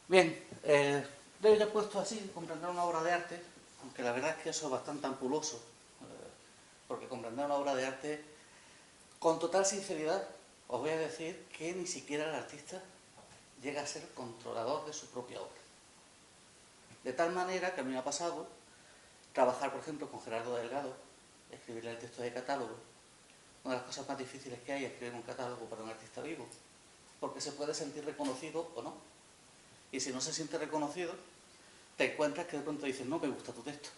Bien, yo ya he puesto así, comprender una obra de arte, aunque la verdad es que eso es bastante ampuloso, porque comprender una obra de arte, con total sinceridad, os voy a decir que ni siquiera el artista llega a ser controlador de su propia obra. De tal manera que a mí me ha pasado trabajar, por ejemplo, con Gerardo Delgado, escribirle el texto de catálogo. Una de las cosas más difíciles que hay es escribir un catálogo para un artista vivo, porque se puede sentir reconocido o no. Y si no se siente reconocido, te encuentras que de pronto dices, no me gusta tu texto,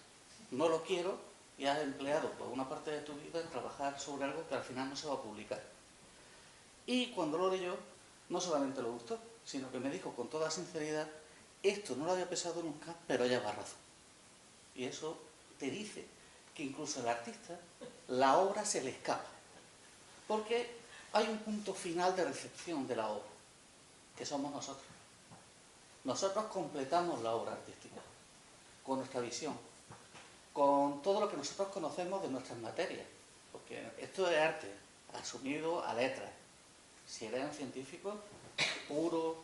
no lo quiero, y has empleado pues, una parte de tu vida en trabajar sobre algo que al final no se va a publicar. Y cuando lo leyó, no solamente le gustó, sino que me dijo con toda sinceridad, esto no lo había pensado nunca, pero lleva razón. Y eso te dice que incluso al artista la obra se le escapa, porque hay un punto final de recepción de la obra, que somos nosotros. Nosotros completamos la obra artística con nuestra visión, con todo lo que nosotros conocemos de nuestras materias, porque esto es arte, asumido a letras. Si eres un científico puro,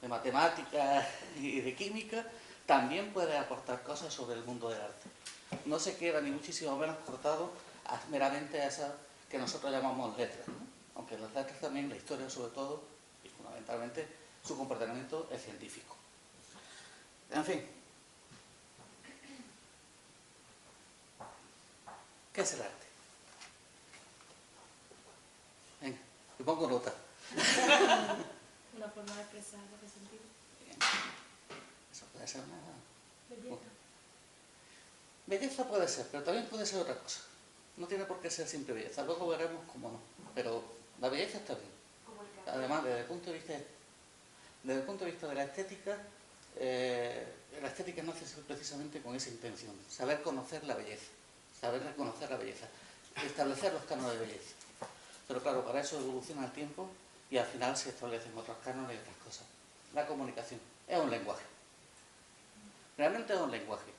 de matemáticas y de química, también puedes aportar cosas sobre el mundo del arte. No se queda ni muchísimo menos cortado meramente a esas que nosotros llamamos letras, ¿no? Aunque las letras también, la historia sobre todo, y fundamentalmente su comportamiento es científico. En fin, ¿qué es el arte? Venga, te pongo nota. Una forma de expresar lo que sentimos. Bien. Eso puede ser una... Belleza. Belleza puede ser, pero también puede ser otra cosa. No tiene por qué ser siempre belleza. Luego veremos cómo no. Pero la belleza está bien. Además, desde el punto de vista de la estética nace precisamente con esa intención. Saber conocer la belleza. Saber reconocer la belleza. Establecer los cánones de belleza. Pero claro, para eso evoluciona el tiempo y al final se establecen otros cánones y otras cosas. La comunicación es un lenguaje. Realmente es un lenguaje.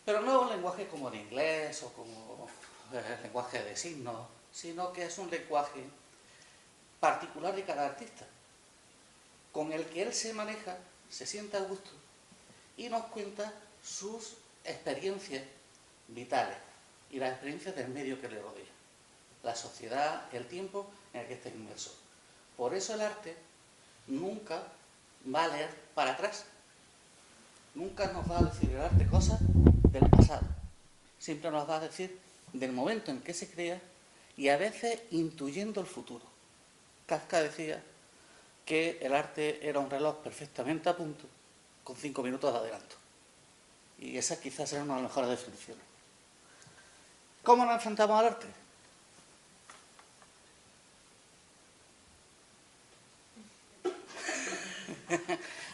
Pero no es un lenguaje como el inglés o como el lenguaje de signos, sino que es un lenguaje particular de cada artista, con el que él se maneja, se siente a gusto y nos cuenta sus experiencias vitales y las experiencias del medio que le rodea, la sociedad, el tiempo en el que está inmerso. Por eso el arte nunca va a leer para atrás, nunca nos va a decir el arte cosas del pasado, siempre nos va a decir del momento en que se crea y a veces intuyendo el futuro. Kafka decía que el arte era un reloj perfectamente a punto, con 5 minutos de adelanto. Y esa quizás sea una de las mejores definiciones. ¿Cómo nos enfrentamos al arte?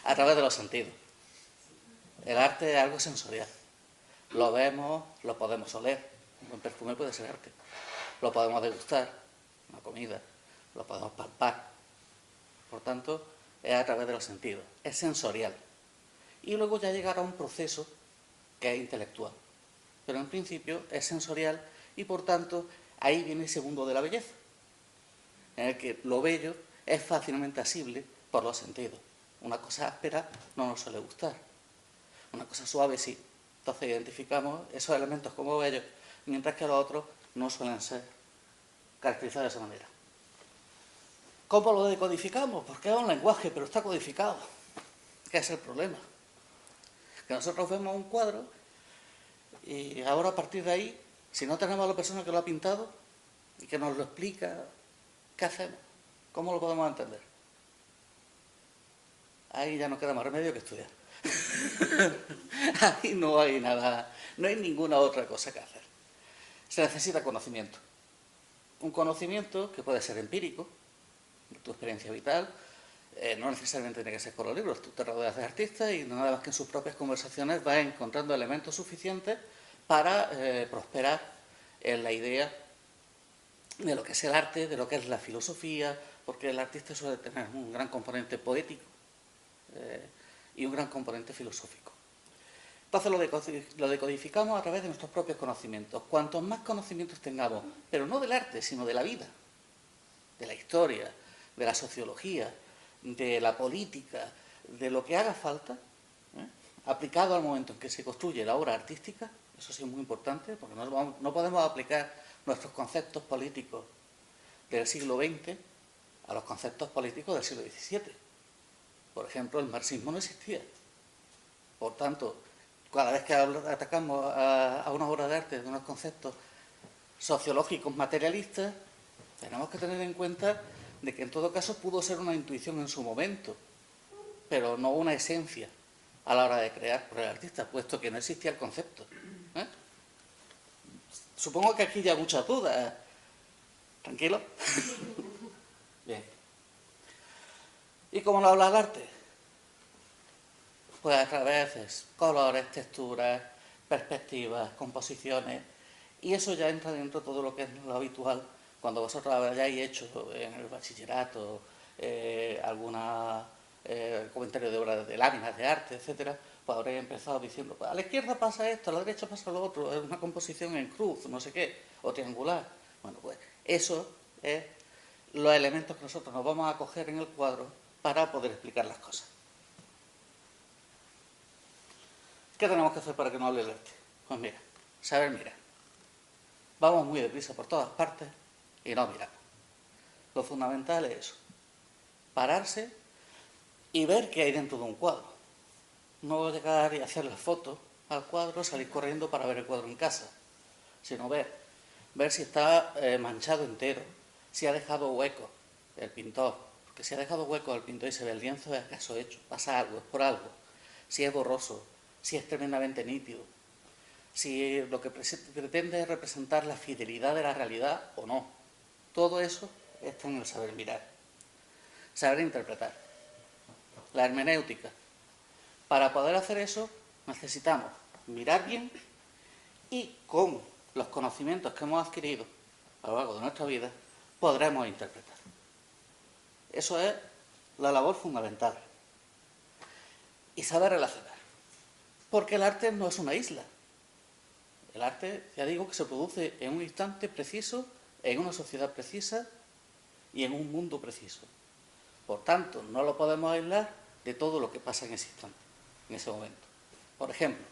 A través de los sentidos. El arte es algo sensorial. Lo vemos, lo podemos oler. Un buen perfume puede ser arte. Lo podemos degustar, una comida. Lo podemos palpar. Por tanto, es a través de los sentidos. Es sensorial. Y luego ya llegará un proceso que es intelectual. Pero en principio es sensorial y por tanto ahí viene ese mundo de la belleza, en el que lo bello es fácilmente asible por los sentidos. Una cosa áspera no nos suele gustar. Una cosa suave sí. Entonces identificamos esos elementos como bellos, mientras que los otros no suelen ser caracterizados de esa manera. ¿Cómo lo decodificamos? Porque es un lenguaje, pero está codificado. ¿Qué es el problema? Que nosotros vemos un cuadro y ahora a partir de ahí, si no tenemos a la persona que lo ha pintado y que nos lo explica, ¿qué hacemos? ¿Cómo lo podemos entender? Ahí ya no queda más remedio que estudiar. Ahí no hay nada, no hay ninguna otra cosa que hacer. Se necesita conocimiento. Un conocimiento que puede ser empírico, de tu experiencia vital, no necesariamente tiene que ser con los libros. Tú te rodeas de artistas y nada más que en sus propias conversaciones vas encontrando elementos suficientes para prosperar en la idea de lo que es el arte, de lo que es la filosofía, porque el artista suele tener un gran componente poético y un gran componente filosófico. Entonces lo decodificamos a través de nuestros propios conocimientos. Cuantos más conocimientos tengamos, pero no del arte, sino de la vida, de la historia, de la sociología, de la política, de lo que haga falta, aplicado al momento en que se construye la obra artística. Eso sí es muy importante, porque no podemos aplicar nuestros conceptos políticos del siglo XX a los conceptos políticos del siglo XVII. Por ejemplo, el marxismo no existía. Por tanto, cada vez que atacamos a una obra de arte de unos conceptos sociológicos materialistas, tenemos que tener en cuenta de que en todo caso pudo ser una intuición en su momento, pero no una esencia a la hora de crear por el artista, puesto que no existía el concepto. Supongo que aquí ya hay muchas dudas. ¿Tranquilo? Bien. ¿Y cómo lo habla el arte? Pues a través de colores, texturas, perspectivas, composiciones, y eso ya entra dentro de todo lo que es lo habitual cuando vosotros hayáis hecho en el bachillerato alguna comentario de obras de láminas de arte, etcétera, pues habréis empezado diciendo, pues a la izquierda pasa esto, a la derecha pasa lo otro, es una composición en cruz, no sé qué, o triangular. Bueno, pues eso es los elementos que nosotros nos vamos a coger en el cuadro para poder explicar las cosas. ¿Qué tenemos que hacer para que no hable el arte? Pues mira, saber mirar. Vamos muy deprisa por todas partes y no miramos. Lo fundamental es eso, pararse y ver qué hay dentro de un cuadro. No llegar y hacer la foto al cuadro, salir corriendo para ver el cuadro en casa, sino ver si está manchado entero, si ha dejado hueco el pintor, porque si ha dejado hueco el pintor y se ve el lienzo, es acaso hecho, pasa algo, es por algo. Si es borroso, si es tremendamente nítido, si lo que pretende es representar la fidelidad de la realidad o no. Todo eso está en el saber mirar, saber interpretar. La hermenéutica. Para poder hacer eso necesitamos mirar bien y con los conocimientos que hemos adquirido a lo largo de nuestra vida podremos interpretar. Eso es la labor fundamental. Y saber relacionar. Porque el arte no es una isla. El arte, ya digo, que se produce en un instante preciso, en una sociedad precisa y en un mundo preciso. Por tanto, no lo podemos aislar de todo lo que pasa en ese instante, en ese momento. Por ejemplo,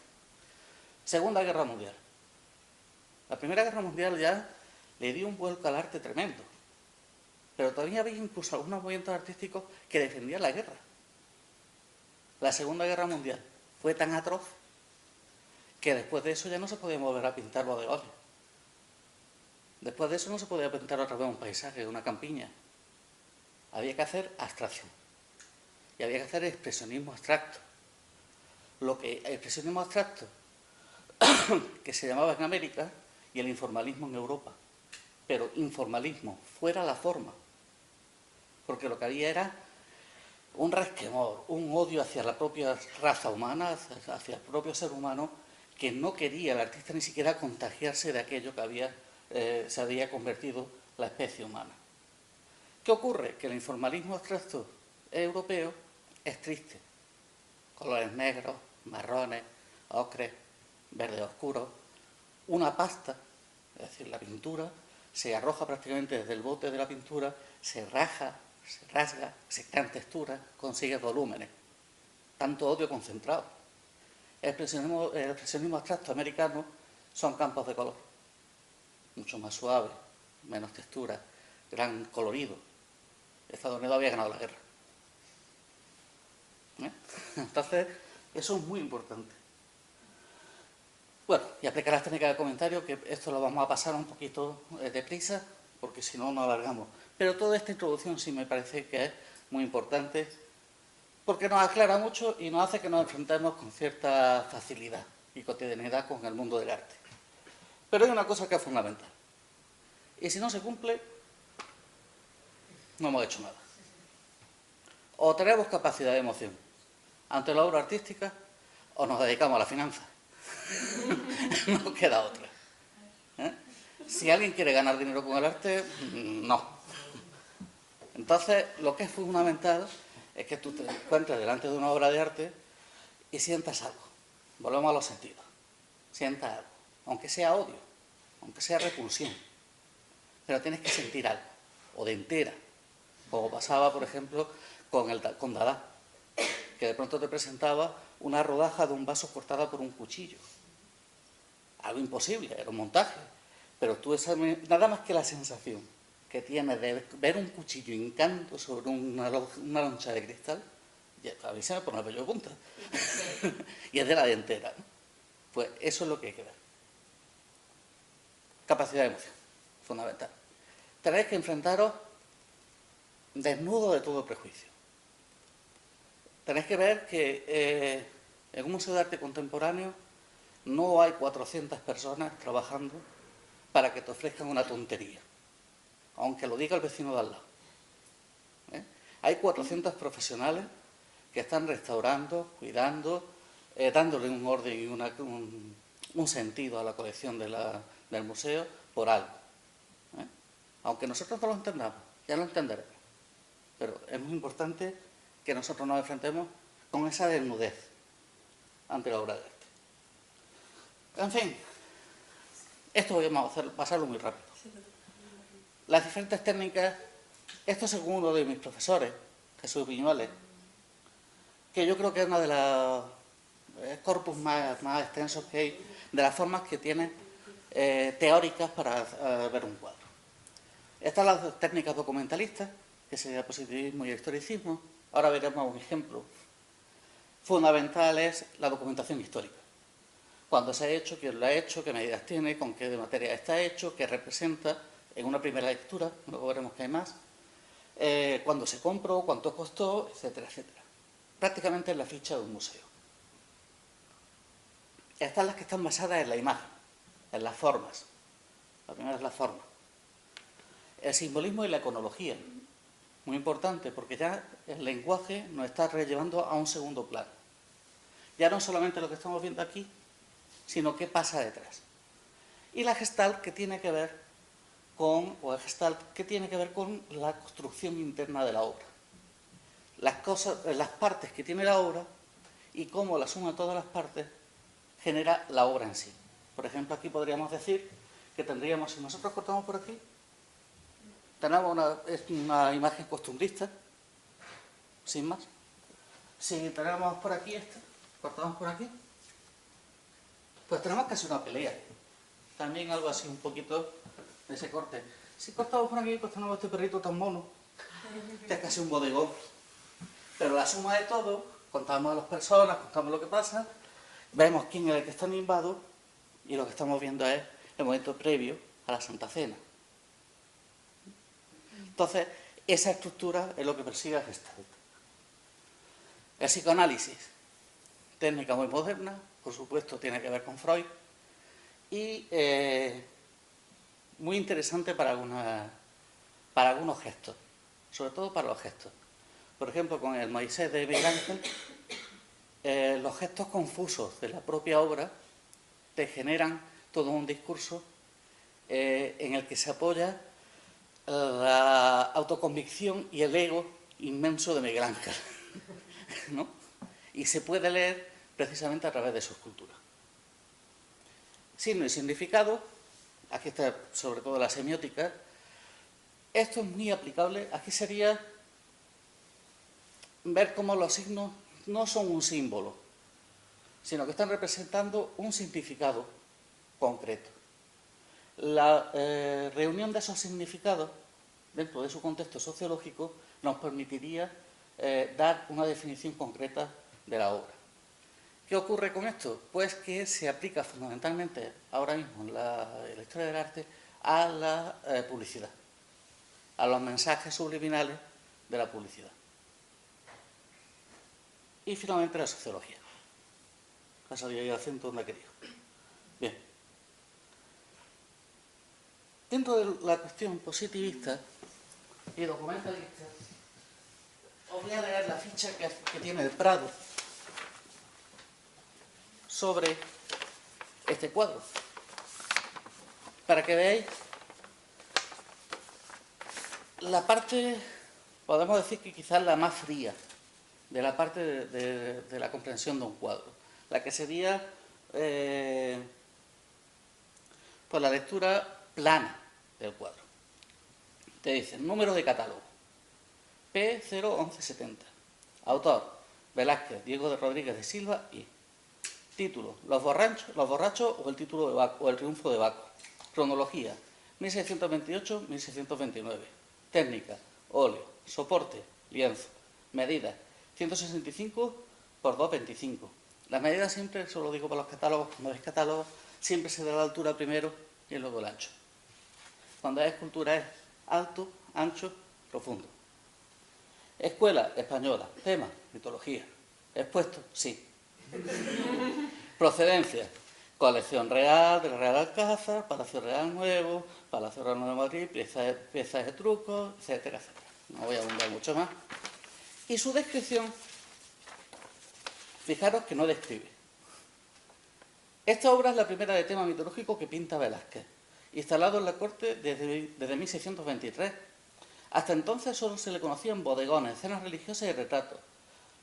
Segunda Guerra Mundial. La Primera Guerra Mundial ya le dio un vuelco al arte tremendo, pero todavía había incluso algunos movimientos artísticos que defendían la guerra. La Segunda Guerra Mundial fue tan atroz que después de eso ya no se podía volver a pintar bodegones. Después de eso no se podía pintar otra vez un paisaje, una campiña. Había que hacer abstracción. Y había que hacer expresionismo abstracto. El expresionismo abstracto que se llamaba en América y el informalismo en Europa. Pero informalismo, fuera la forma. Porque lo que había era un resquemor, un odio hacia la propia raza humana, hacia el propio ser humano, que no quería el artista ni siquiera contagiarse de aquello que se había convertido la especie humana. ¿Qué ocurre? Que el informalismo abstracto europeo es triste. Colores negros, marrones, ocres, verde oscuro. Una pasta, es decir, la pintura, se arroja prácticamente desde el bote de la pintura, se raja, se rasga, se crean texturas, consigue volúmenes. Tanto odio concentrado. El expresionismo abstracto americano son campos de color, mucho más suaves, menos textura, gran colorido. Estados Unidos había ganado la guerra. Entonces, eso es muy importante. Bueno, y aplicar las técnicas de comentario, que esto lo vamos a pasar un poquito deprisa, porque si no, nos alargamos. Pero toda esta introducción sí me parece que es muy importante, porque nos aclara mucho y nos hace que nos enfrentemos con cierta facilidad y cotidianidad con el mundo del arte. Pero hay una cosa que es fundamental. Y si no se cumple, no hemos hecho nada. O tenemos capacidad de emoción ante la obra artística, o nos dedicamos a la finanza. No queda otra. Si alguien quiere ganar dinero con el arte, no. Entonces, lo que es fundamental es que tú te encuentres delante de una obra de arte y sientas algo. Volvemos a los sentidos. Sientas algo. Aunque sea odio, aunque sea repulsión. Pero tienes que sentir algo. O de entera. Como pasaba, por ejemplo, con Dada. que de pronto te presentaba una rodaja de un vaso cortada por un cuchillo. Algo imposible, era un montaje. Pero tú nada más que la sensación que tienes de ver un cuchillo hincando sobre una loncha de cristal, ya, a mí se me pone el vello de punta. Y es de la dientera, ¿no? Pues eso es lo que hay que ver. Capacidad de emoción, fundamental. Tenéis que enfrentaros desnudo de todo prejuicio. Tenéis que ver que en un museo de arte contemporáneo no hay 400 personas trabajando para que te ofrezcan una tontería, aunque lo diga el vecino de al lado. Hay 400 profesionales que están restaurando, cuidando, dándole un orden y un sentido a la colección del museo por algo. Aunque nosotros no lo entendamos, ya lo entenderemos. Pero es muy importante que nosotros nos enfrentemos con esa desnudez ante la obra de arte. En fin, esto vamos a pasarlo muy rápido. Las diferentes técnicas, esto según uno de mis profesores, Jesús Viñuales, que yo creo que es una de las corpus más extensos que hay, de las formas que tiene teóricas para ver un cuadro. Están las técnicas documentalistas, que sería positivismo y historicismo. Ahora veremos un ejemplo. Fundamental es la documentación histórica. Cuándo se ha hecho, quién lo ha hecho, qué medidas tiene, con qué materia está hecho, qué representa en una primera lectura, luego veremos que hay más, cuándo se compró, cuánto costó, etcétera, etcétera. Prácticamente es la ficha de un museo. Están las que están basadas en la imagen, en las formas. La primera es la forma. El simbolismo y la iconología. Muy importante, porque ya el lenguaje nos está relevando a un segundo plano. Ya no solamente lo que estamos viendo aquí, sino qué pasa detrás. Y la Gestalt, que tiene que ver con la construcción interna de la obra. Las partes que tiene la obra y cómo la suma de todas las partes genera la obra en sí. Por ejemplo, aquí podríamos decir que tendríamos, si nosotros cortamos por aquí, tenemos una imagen costumbrista, sin más. Si tenemos por aquí esta, cortamos por aquí, pues tenemos casi una pelea. También algo así, un poquito de ese corte. Si cortamos por aquí, pues tenemos este perrito tan mono, que es casi un bodegón. Pero la suma de todo, contamos a las personas, contamos lo que pasa, vemos quién es el que está animado y lo que estamos viendo es el momento previo a la Santa Cena. Entonces, esa estructura es lo que persigue Gestalt. El psicoanálisis, técnica muy moderna, por supuesto tiene que ver con Freud, y muy interesante para algunos gestos, sobre todo para los gestos. Por ejemplo, con el Moisés de Miguel Ángel, los gestos confusos de la propia obra te generan todo un discurso en el que se apoya la autoconvicción y el ego inmenso de Miguel Ángel, ¿no? Y se puede leer precisamente a través de su escultura. Signo y significado, aquí está sobre todo la semiótica. Esto es muy aplicable, aquí sería ver cómo los signos no son un símbolo, sino que están representando un significado concreto. La reunión de esos significados dentro de su contexto sociológico nos permitiría dar una definición concreta de la obra. ¿Qué ocurre con esto? Pues que se aplica fundamentalmente ahora mismo en la historia del arte a la publicidad, a los mensajes subliminales de la publicidad. Y finalmente la sociología. Ha salido ya el acento donde quería. Bien. Dentro de la cuestión positivista y documentalista, os voy a leer la ficha que tiene el Prado sobre este cuadro, para que veáis la parte, podemos decir que quizás la más fría, de la parte de la comprensión de un cuadro, la que sería pues la lectura plana del cuadro. Te dicen número de catálogo P01170, autor Velázquez, Diego de Rodríguez de Silva y... Título, los borrachos o el título de Baco, o el triunfo de Baco. Cronología, 1628-1629. Técnica, óleo. Soporte, lienzo. Medidas, 165 por 225. Las medidas siempre, eso lo digo para los catálogos, cuando ves catálogos, siempre se da la altura primero y luego el ancho. Cuando es escultura es alto, ancho, profundo. Escuela española, tema, mitología. Expuesto, sí. Procedencia, colección real, del Real Alcázar, Palacio Real Nuevo, Palacio Real Nuevo de Madrid, piezas de trucos, etcétera, etcétera. No voy a abundar mucho más. Y su descripción, fijaros que no describe. Esta obra es la primera de tema mitológico que pinta Velázquez, instalado en la corte desde 1623. Hasta entonces solo se le conocían bodegones, escenas religiosas y retratos.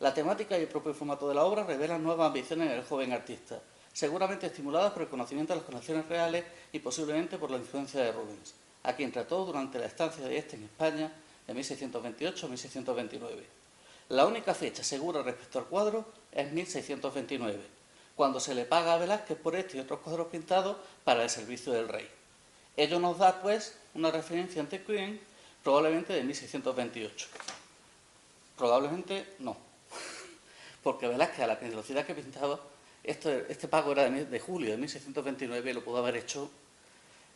La temática y el propio formato de la obra revelan nuevas ambiciones en el joven artista, seguramente estimuladas por el conocimiento de las conexiones reales y posiblemente por la influencia de Rubens, a quien trató durante la estancia de este en España de 1628 a 1629. La única fecha segura respecto al cuadro es 1629, cuando se le paga a Velázquez por este y otros cuadros pintados para el servicio del rey. Ello nos da, pues, una referencia ante Queen, probablemente de 1628. Probablemente no, porque Velázquez, a la velocidad que pintaba, este pago era de julio de 1629 y lo pudo haber hecho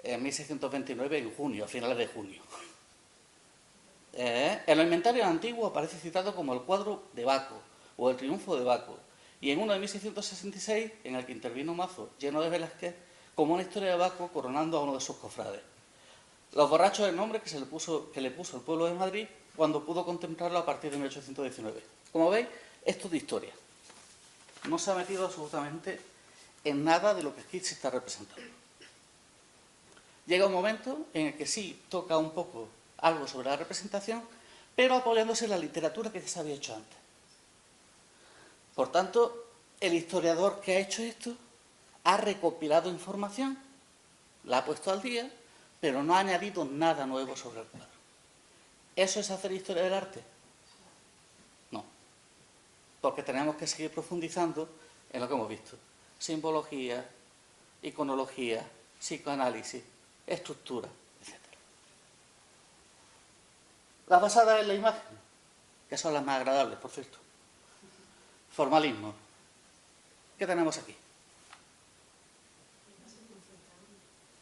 en 1629 en junio, a finales de junio. En los inventarios antiguos aparece citado como el cuadro de Baco o el triunfo de Baco, y en uno de 1666, en el que intervino un mazo lleno de Velázquez, como una historia de Baco coronando a uno de sus cofrades. Los borrachos es el nombre que le puso el pueblo de Madrid cuando pudo contemplarlo a partir de 1819. Como veis, esto es de historia. No se ha metido absolutamente en nada de lo que aquí se está representando. Llega un momento en el que sí toca un poco algo sobre la representación, pero apoyándose en la literatura que ya se había hecho antes. Por tanto, el historiador que ha hecho esto ha recopilado información, la ha puesto al día, pero no ha añadido nada nuevo sobre el cuadro. ¿Eso es hacer historia del arte? No, porque tenemos que seguir profundizando en lo que hemos visto. Simbología, iconología, psicoanálisis, estructura, etc. Las basadas en la imagen, que son las más agradables, por cierto. Formalismo. ¿Qué tenemos aquí?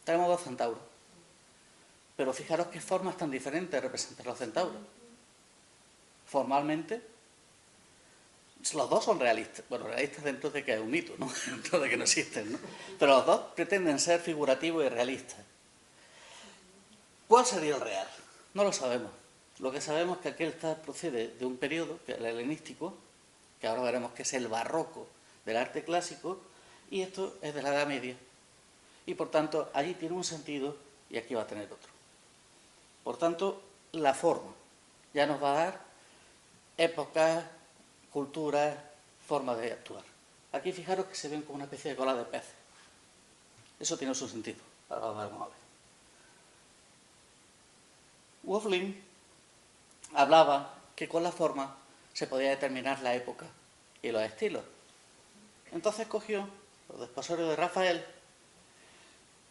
Tenemos dos centauros. Pero fijaros qué formas tan diferentes representan los centauros. Formalmente, los dos son realistas. Bueno, realistas dentro de que es un mito, ¿no? Dentro de que no existen, ¿no? Pero los dos pretenden ser figurativos y realistas. ¿Cuál sería el real? No lo sabemos. Lo que sabemos es que aquel procede de un periodo, que es el helenístico, que ahora veremos que es el barroco del arte clásico, y esto es de la Edad Media. Y por tanto, allí tiene un sentido y aquí va a tener otro. Por tanto, la forma ya nos va a dar épocas, culturas, formas de actuar. Aquí fijaros que se ven como una especie de cola de pez. Eso tiene su sentido. Ahora lo vamos a ver. Wolfling hablaba que con la forma se podía determinar la época y los estilos. Entonces cogió los desposorios de Rafael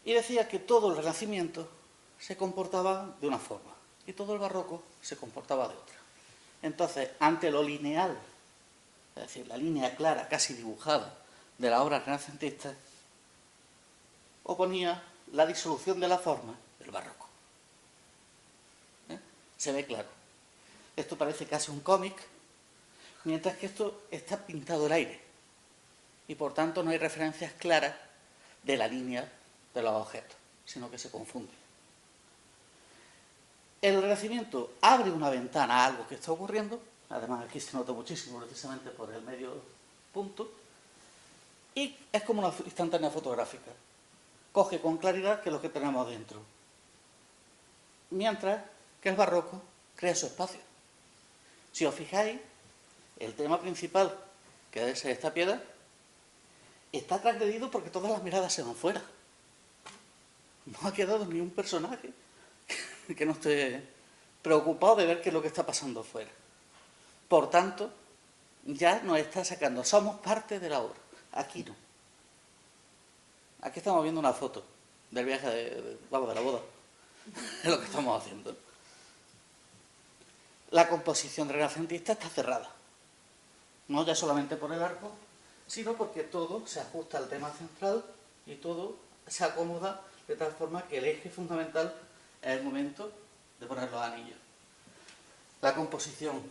y decía que todo el Renacimiento se comportaba de una forma y todo el barroco se comportaba de otra. Entonces, ante lo lineal, es decir, la línea clara, casi dibujada, de la obra renacentista, oponía la disolución de la forma del barroco. Se ve claro. Esto parece casi un cómic, mientras que esto está pintado al aire. Y por tanto no hay referencias claras de la línea de los objetos, sino que se confunde. El Renacimiento abre una ventana a algo que está ocurriendo, además aquí se nota muchísimo precisamente por el medio punto, y es como una instantánea fotográfica. Coge con claridad qué es lo que tenemos dentro. Mientras que el barroco crea su espacio. Si os fijáis, el tema principal, que es esta piedra, está transgredido porque todas las miradas se van fuera. No ha quedado ni un personaje que no esté preocupado de ver qué es lo que está pasando fuera. Por tanto, ya nos está sacando, somos parte de la obra. Aquí no. Aquí estamos viendo una foto del viaje de la boda. Es lo que estamos haciendo. La composición renacentista está cerrada. No ya solamente por el arco, sino porque todo se ajusta al tema central y todo se acomoda de tal forma que el eje fundamental es el momento de poner los anillos. La composición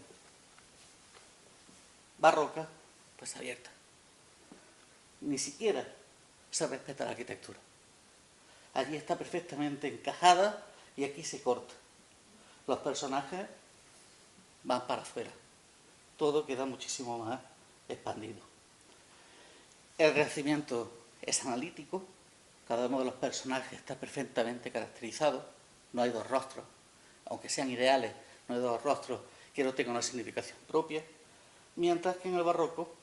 barroca, pues abierta. Ni siquiera se respeta la arquitectura. Allí está perfectamente encajada y aquí se corta. Los personajes van para afuera. Todo queda muchísimo más expandido. El Renacimiento es analítico. Cada uno de los personajes está perfectamente caracterizado. No hay dos rostros. Aunque sean ideales, no hay dos rostros que no tengan una significación propia. Mientras que en el barroco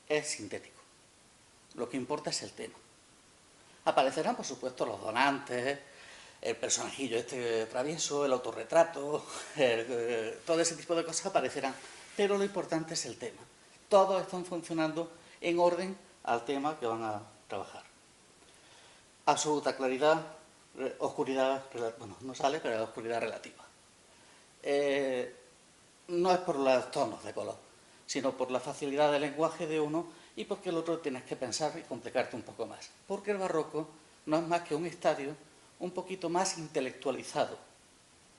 es sintético. Lo que importa es el tema. Aparecerán, por supuesto, los donantes, el personajillo este travieso, el autorretrato, todo ese tipo de cosas aparecerán. Pero lo importante es el tema. Todos están funcionando en orden al tema que van a trabajar. Absoluta claridad, oscuridad, bueno, no sale, pero es oscuridad relativa. No es por los tonos de color, sino por la facilidad del lenguaje de uno y porque el otro tienes que pensar y complicarte un poco más. Porque el barroco no es más que un estadio un poquito más intelectualizado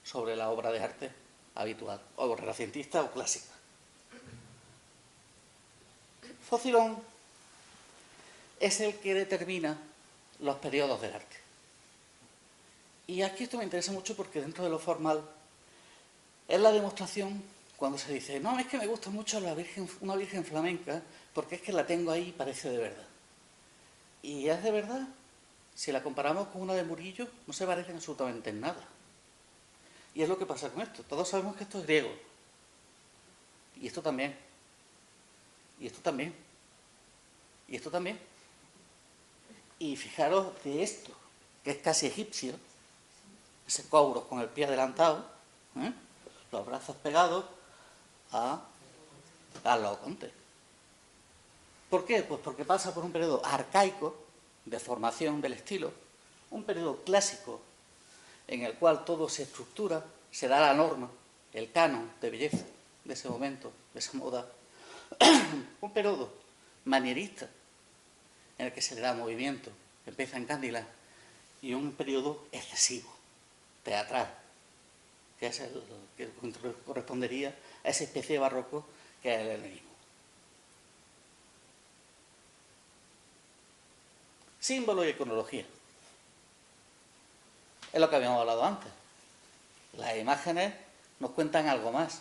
sobre la obra de arte habitual, o renacentista o clásica. Focilón es el que determina los periodos del arte. Y aquí esto me interesa mucho porque dentro de lo formal es la demostración cuando se dice, no, es que me gusta mucho una virgen flamenca porque es que la tengo ahí y parece de verdad. Y es de verdad. Si la comparamos con una de Murillo, no se parecen absolutamente en nada. Y es lo que pasa con esto. Todos sabemos que esto es griego. Y esto también. Y esto también. Y esto también. Y fijaros de esto, que es casi egipcio, ese cobros con el pie adelantado, los brazos pegados a Laoconte. ¿Por qué? Pues porque pasa por un periodo arcaico de formación del estilo, un periodo clásico en el cual todo se estructura, se da la norma, el canon de belleza de ese momento, de esa moda, un periodo manierista en el que se le da movimiento, que empieza en Cándila, y un periodo excesivo, teatral, que es el que correspondería a esa especie de barroco que es el helenismo. Símbolo y iconología. Es lo que habíamos hablado antes. Las imágenes nos cuentan algo más.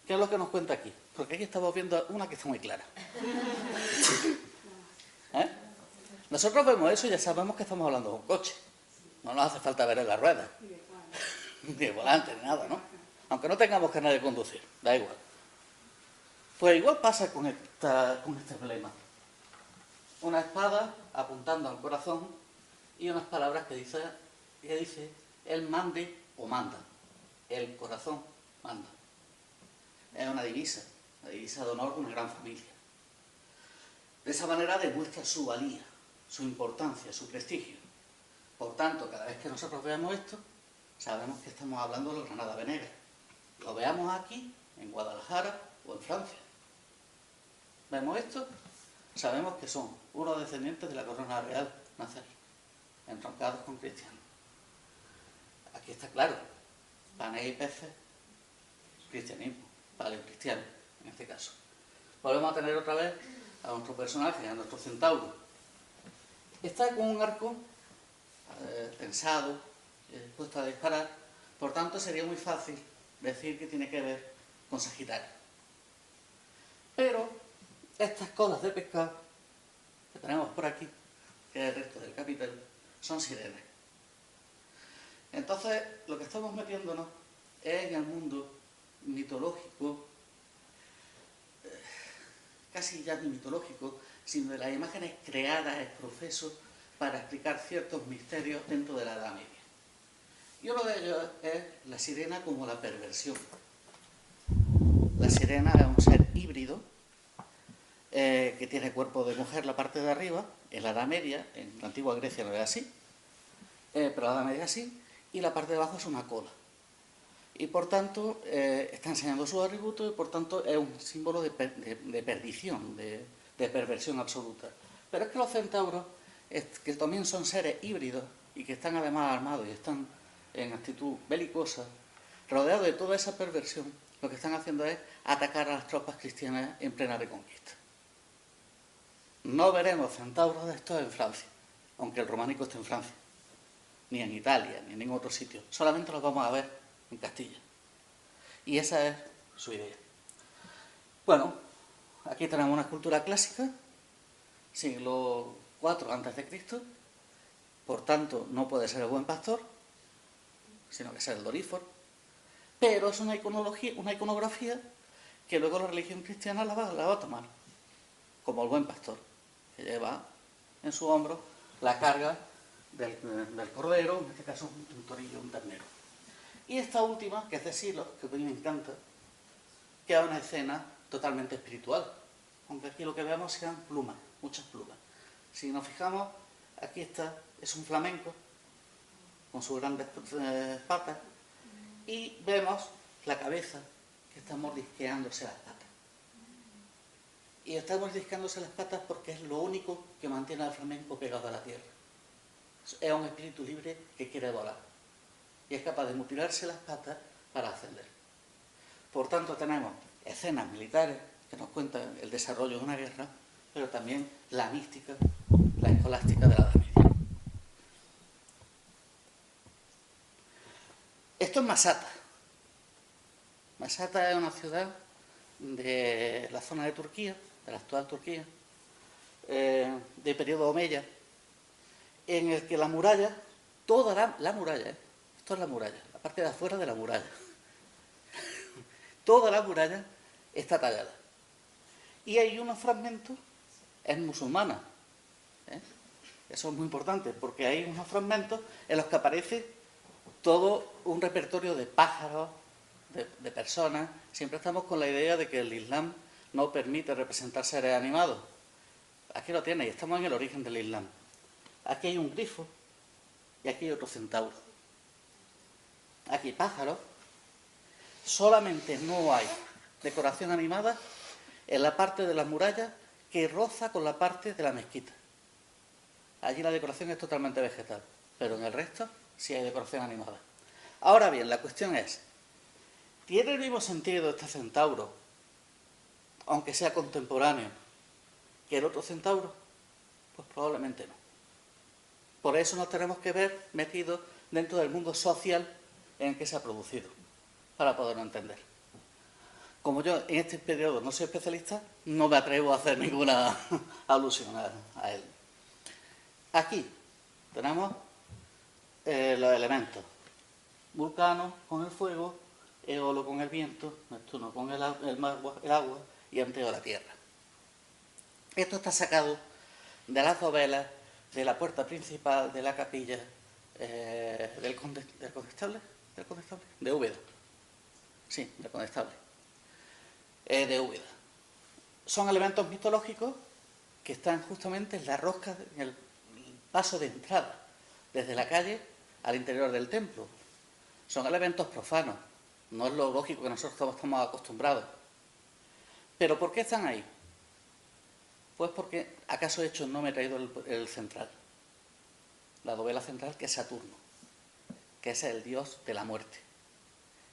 ¿Qué es lo que nos cuenta aquí? Porque aquí estamos viendo una que está muy clara. Nosotros vemos eso y ya sabemos que estamos hablando de un coche. No nos hace falta ver en la rueda. Ni de volante, ni nada, ¿no? Aunque no tengamos carnet de conducir, da igual. Pues igual pasa con este emblema. Una espada apuntando al corazón y unas palabras que dice el mande o manda. El corazón manda. Es una divisa de honor de una gran familia. De esa manera demuestra su valía, su importancia, su prestigio. Por tanto, cada vez que nosotros veamos esto, sabemos que estamos hablando de los Granada Venegas. Lo veamos aquí, en Guadalajara o en Francia. Vemos esto, sabemos que son unos descendientes de la corona real nazarí, entroncados con cristianos. Aquí está claro, panes y peces, cristianismo, paleocristiano, en este caso. Volvemos a tener otra vez a nuestro personaje, a nuestro centauro. Está con un arco tensado, puesto a disparar, por tanto sería muy fácil decir que tiene que ver con Sagitario. Pero estas colas de pescado que tenemos por aquí, que es el resto del capitel, son sirenas. Entonces, lo que estamos metiéndonos es en el mundo mitológico, casi ya ni mitológico, sino de las imágenes creadas ex profeso para explicar ciertos misterios dentro de la Edad Media. Y uno de ellos es la sirena como la perversión. La sirena es un ser híbrido que tiene cuerpo de mujer la parte de arriba, en la Edad Media, en la antigua Grecia no era así, pero en la Edad Media sí, y la parte de abajo es una cola. Y por tanto está enseñando sus atributos y por tanto es un símbolo de perdición, de perversión absoluta. Pero es que los centauros, que también son seres híbridos y que están además armados y están en actitud belicosa, rodeados de toda esa perversión, lo que están haciendo es atacar a las tropas cristianas en plena reconquista. No veremos centauros de estos en Francia, aunque el románico esté en Francia, ni en Italia, ni en ningún otro sitio. Solamente los vamos a ver en Castilla. Y esa es su idea. Bueno, aquí tenemos una escultura clásica, siglo IV a.C., por tanto no puede ser el buen pastor, sino que ser el Doríforo, pero es una iconografía que luego la religión cristiana la va a tomar, como el buen pastor, que lleva en su hombro la carga del cordero, en este caso un torillo, un ternero. Y esta última, que es de Silos, que a mí me encanta, que es una escena totalmente espiritual, aunque aquí lo que vemos sean plumas, muchas plumas. Si nos fijamos, aquí es un flamenco, con sus grandes patas, y vemos la cabeza que está mordisqueándose las patas. Y está mordisqueándose las patas porque es lo único que mantiene al flamenco pegado a la tierra. Es un espíritu libre que quiere volar y es capaz de mutilarse las patas para ascender. Por tanto, tenemos escenas militares que nos cuentan el desarrollo de una guerra, pero también la mística, la escolástica de la Edad Media. Esto es Masata. Masata es una ciudad de la zona de Turquía, de la actual Turquía, de periodo Omeya, en el que la muralla, toda la muralla, esto es la muralla, la parte de afuera de la muralla, toda la muralla está tallada. Y hay unos fragmentos, es musulmana, eso es muy importante, porque hay unos fragmentos en los que aparece todo un repertorio de pájaros, de personas. Siempre estamos con la idea de que el Islam no permite representar seres animados. Aquí lo tiene, y estamos en el origen del Islam. Aquí hay un grifo y aquí hay otro centauro. Aquí hay pájaros. Solamente no hay decoración animada en la parte de la muralla que roza con la parte de la mezquita. Allí la decoración es totalmente vegetal, pero en el resto sí hay decoración animada. Ahora bien, la cuestión es, ¿tiene el mismo sentido este centauro, aunque sea contemporáneo, que el otro centauro? Pues probablemente no. Por eso nos tenemos que ver metidos dentro del mundo social en el que se ha producido, para poderlo entender. Como yo en este periodo no soy especialista, no me atrevo a hacer ninguna alusión a él. Aquí tenemos los elementos. Vulcano con el fuego, Eolo con el viento, Neptuno con el agua y Anteo la tierra. Esto está sacado de las dovelas de la puerta principal de la capilla del Condestable, de Úbeda. Sí, del Condestable. De Úbeda. Son elementos mitológicos que están justamente en la rosca, en el paso de entrada, desde la calle al interior del templo. Son elementos profanos, no es lo lógico que nosotros estamos acostumbrados. ¿Pero por qué están ahí? Pues porque, ¿acaso he hecho no me he traído el central? La dovela central, que es Saturno, que es el dios de la muerte.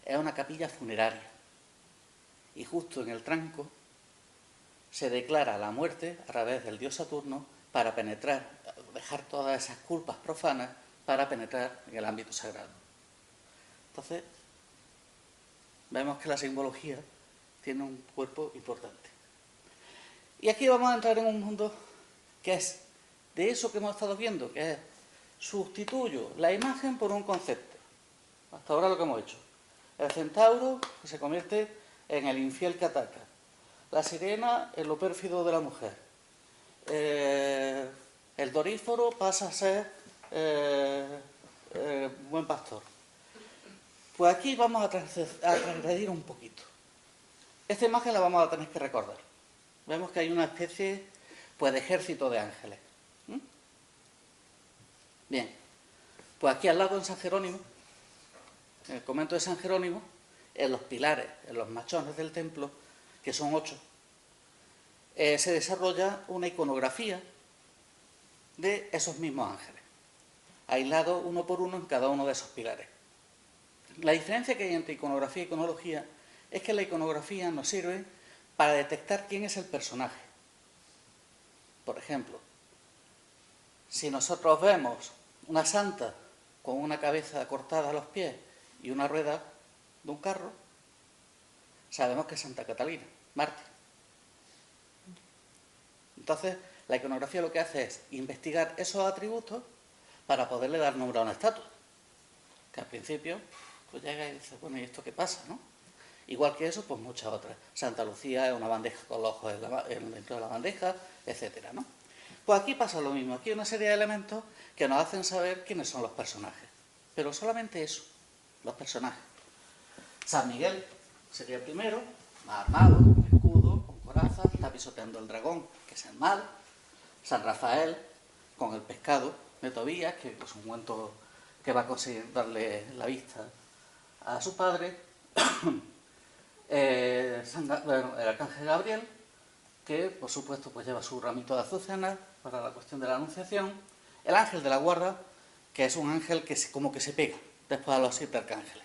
Es una capilla funeraria. Y justo en el tranco se declara la muerte a través del dios Saturno para penetrar, dejar todas esas culpas profanas para penetrar en el ámbito sagrado. Entonces, vemos que la simbología tiene un cuerpo importante. Y aquí vamos a entrar en un mundo que es de eso que hemos estado viendo, que es sustituyo la imagen por un concepto. Hasta ahora lo que hemos hecho. El centauro que se convierte en el infiel que ataca. La sirena en lo pérfido de la mujer. El doríforo pasa a ser buen pastor. Pues aquí vamos a transgredir un poquito. Esta imagen la vamos a tener que recordar. Vemos que hay una especie, pues, de ejército de ángeles. ¿Mm? Bien, pues aquí al lado en San Jerónimo, en el convento de San Jerónimo, en los pilares, en los machones del templo, que son 8, se desarrolla una iconografía de esos mismos ángeles, aislados uno por uno en cada uno de esos pilares. La diferencia que hay entre iconografía y iconología es que la iconografía nos sirve para detectar quién es el personaje. Por ejemplo, si nosotros vemos una santa con una cabeza cortada a los pies y una rueda de un carro, sabemos que es Santa Catalina, mártir. Entonces, la iconografía lo que hace es investigar esos atributos para poderle dar nombre a una estatua. Que al principio, pues llega y dice, bueno, ¿y esto qué pasa, no? Igual que eso, pues muchas otras. Santa Lucía es una bandeja con los ojos dentro de la bandeja, etcétera, ¿no? Pues aquí pasa lo mismo. Aquí hay una serie de elementos que nos hacen saber quiénes son los personajes. Pero solamente eso, los personajes. San Miguel sería el primero, armado, con escudo, con coraza, está pisoteando el dragón, que es el mal. San Rafael, con el pescado de Tobías, que es un cuento que va a conseguir darle la vista a su padre. El arcángel Gabriel, que por supuesto pues lleva su ramito de azucenas para la cuestión de la anunciación. El ángel de la guarda, que es un ángel que como que se pega después a los 7 arcángeles.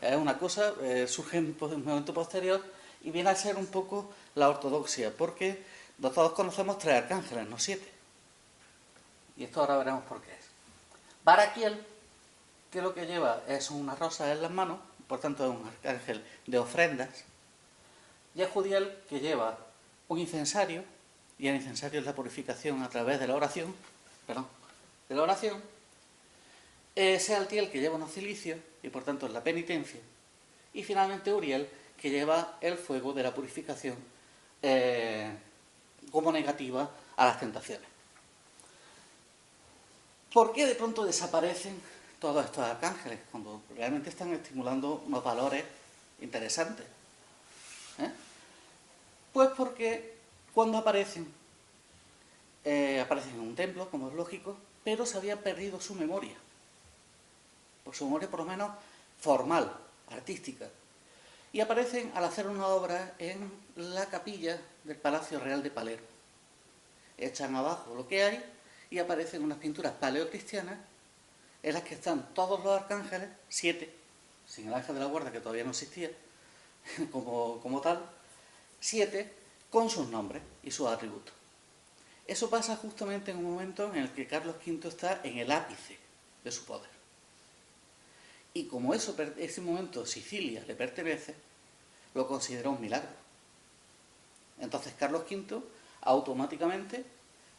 Es una cosa, surge en un momento posterior y viene a ser un poco la ortodoxia, porque todos conocemos 3 arcángeles, no 7. Y esto ahora veremos por qué es. Baraquiel, que lo que lleva es una rosa en las manos, por tanto es un arcángel de ofrendas. Y es Judiel, que lleva un incensario, y el incensario es la purificación a través de la oración, Sealtiel, que lleva unos cilicios, y por tanto es la penitencia. Y finalmente Uriel, que lleva el fuego de la purificación como negativa a las tentaciones. ¿Por qué de pronto desaparecen todos estos arcángeles cuando realmente están estimulando unos valores interesantes? Pues porque cuando aparecen en un templo, como es lógico, pero se había perdido su memoria. Por su memoria por lo menos formal, artística. Y aparecen al hacer una obra en la capilla del Palacio Real de Palermo. Echan abajo lo que hay y aparecen unas pinturas paleocristianas en las que están todos los arcángeles, 7, sin el ángel de la guarda que todavía no existía como tal, 7 con sus nombres y sus atributos. Eso pasa justamente en un momento en el que Carlos V está en el ápice de su poder. Y como ese momento Sicilia le pertenece, lo considera un milagro. Entonces Carlos V automáticamente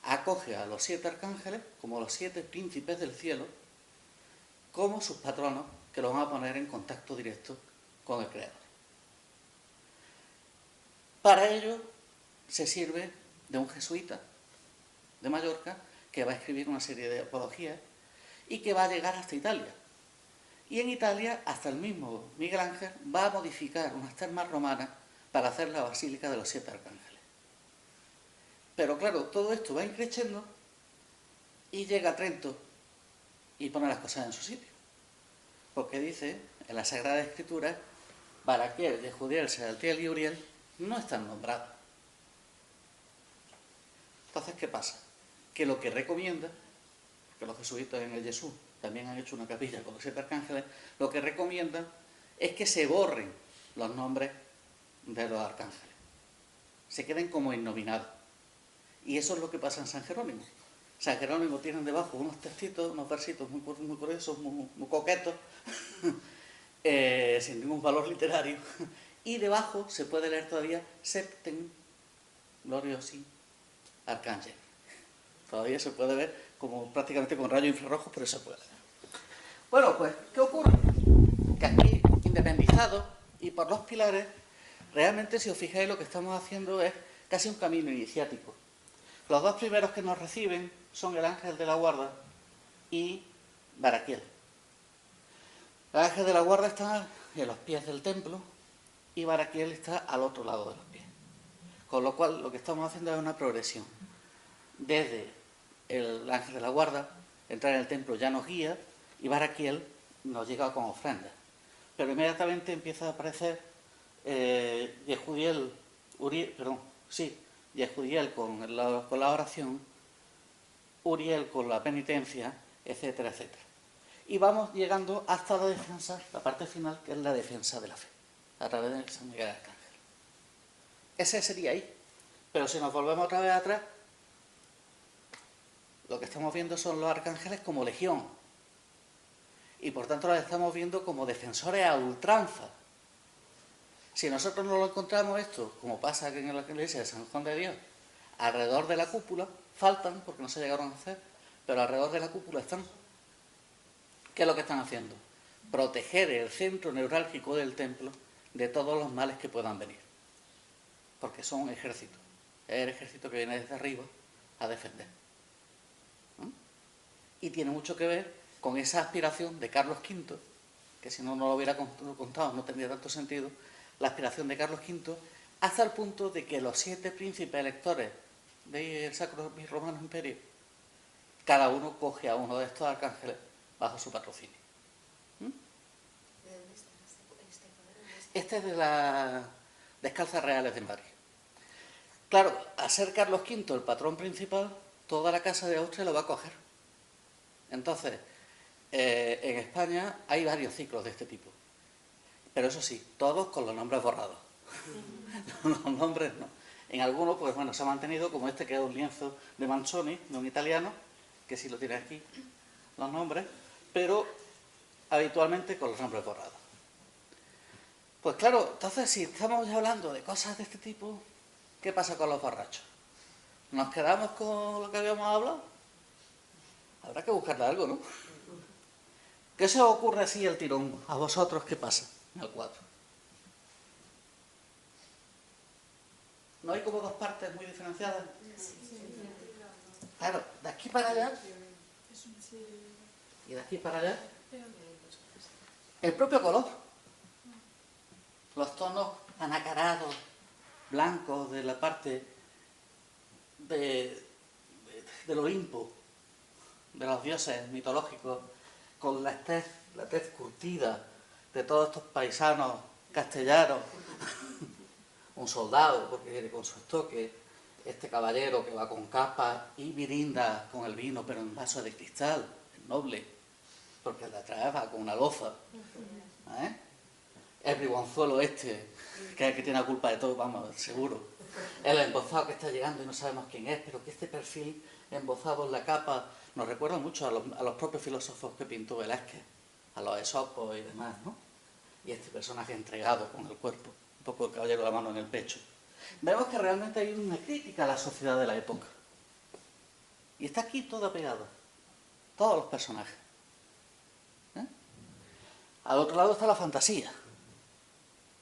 acoge a los 7 arcángeles como los 7 príncipes del cielo, como sus patronos, que los van a poner en contacto directo con el Creador. Para ello se sirve de un jesuita de Mallorca que va a escribir una serie de apologías y que va a llegar hasta Italia. Y en Italia, hasta el mismo Miguel Ángel va a modificar unas termas romanas para hacer la Basílica de los 7 Arcángeles. Pero claro, todo esto va increciendo y llega a Trento y pone las cosas en su sitio. Porque dice, en la Sagrada Escritura, Baraquiel, Yehudiel, Sealtiel y Uriel no están nombrados. Entonces, ¿qué pasa? Que lo que recomienda, que los jesuitas en el Jesús también han hecho una capilla con los 7 arcángeles, lo que recomiendan es que se borren los nombres de los arcángeles. Se queden como innominados. Y eso es lo que pasa en San Jerónimo. San Jerónimo tiene debajo unos textitos, unos versitos muy curiosos, muy coquetos, sin ningún valor literario. Y debajo se puede leer todavía Septem Gloriosi Arcángel. Todavía se puede ver como prácticamente con rayos infrarrojos, pero se puede. Bueno, pues, ¿qué ocurre? Que aquí, independizados y por los pilares, realmente, si os fijáis, lo que estamos haciendo es casi un camino iniciático. Los 2 primeros que nos reciben son el ángel de la guarda y Baraquiel. El ángel de la guarda está en los pies del templo, y Baraquiel está al otro lado de los pies. Con lo cual, lo que estamos haciendo es una progresión. Desde el ángel de la guarda, entrar en el templo ya nos guía, y Baraquiel nos llega con ofrendas. Pero inmediatamente empieza a aparecer Yehudiel con la oración, Uriel con la penitencia, etcétera, etcétera. Y vamos llegando hasta la defensa, la parte final, que es la defensa de la fe, a través de San Miguel Arcángel. Ese sería ahí. Pero si nos volvemos otra vez atrás, lo que estamos viendo son los arcángeles como legión. Y por tanto los estamos viendo como defensores a ultranza. Si nosotros no lo encontramos esto, como pasa aquí en la iglesia de San Juan de Dios, alrededor de la cúpula, faltan porque no se llegaron a hacer, pero alrededor de la cúpula están. ¿Qué es lo que están haciendo? Proteger el centro neurálgico del templo de todos los males que puedan venir. Porque son un ejército. Es el ejército que viene desde arriba a defender. ¿Mm? Y tiene mucho que ver con esa aspiración de Carlos V, que si no lo hubiera contado no tendría tanto sentido, la aspiración de Carlos V, hasta el punto de que los 7 príncipes electores del Sacro y Romano Imperio, cada uno coge a uno de estos arcángeles bajo su patrocinio. ¿Mm? ¿De dónde está este poder? Este es de las Descalzas Reales de Madrid. Claro, al ser Carlos V el patrón principal, toda la Casa de Austria lo va a coger. Entonces, en España hay varios ciclos de este tipo. Pero eso sí, todos con los nombres borrados. Los nombres no. En algunos, pues bueno, se ha mantenido, como este que es un lienzo de Manzoni, de un italiano, que sí lo tiene aquí, los nombres, pero habitualmente con los nombres borrados. Pues claro, entonces si estamos ya hablando de cosas de este tipo, ¿qué pasa con los borrachos? ¿Nos quedamos con lo que habíamos hablado? Habrá que buscarle algo, ¿no? ¿Qué se os ocurre así el tirón? ¿A vosotros qué pasa en el cuadro? ¿No hay como dos partes muy diferenciadas? Claro, de aquí para allá y de aquí para allá. El propio color. Los tonos anacarados, blancos de la parte del Olimpo, de los dioses mitológicos, con la tez curtida de todos estos paisanos castellanos, un soldado porque viene con su estoque, este caballero que va con capa y virinda con el vino, pero en vaso de cristal, el noble, porque el de atrás va con una loza. El bribonzuelo este, que es el que tiene la culpa de todo, vamos, seguro. El embozado que está llegando y no sabemos quién es, pero que este perfil embozado en la capa nos recuerda mucho a los propios filósofos que pintó Velázquez, a los Esopos y demás, ¿no? Y este personaje entregado con el cuerpo, un poco el caballero de la mano en el pecho. Vemos que realmente hay una crítica a la sociedad de la época. Y está aquí toda pegada, todos los personajes. Al otro lado está la fantasía.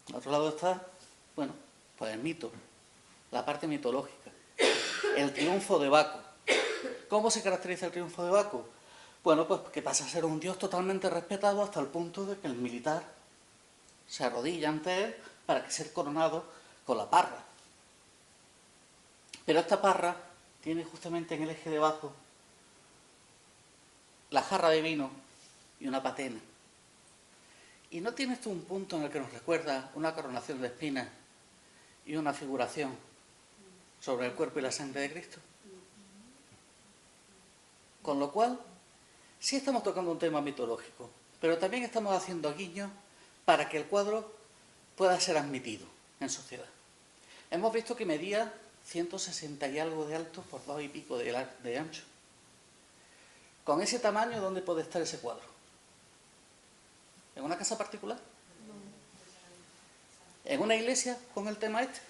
Al otro lado está, bueno, pues el mito, la parte mitológica, el triunfo de Baco. ¿Cómo se caracteriza el triunfo de Baco? Bueno, pues que pasa a ser un dios totalmente respetado hasta el punto de que el militar se arrodilla ante él para que sea coronado con la parra. Pero esta parra tiene justamente en el eje de abajo la jarra de vino y una patena. ¿Y no tiene esto un punto en el que nos recuerda una coronación de espinas y una figuración sobre el cuerpo y la sangre de Cristo? Con lo cual, sí estamos tocando un tema mitológico, pero también estamos haciendo guiños para que el cuadro pueda ser admitido en sociedad. Hemos visto que medía 160 y algo de alto por 2 y pico de ancho. Con ese tamaño, ¿dónde puede estar ese cuadro? ¿En una casa particular? ¿En una iglesia con el tema este?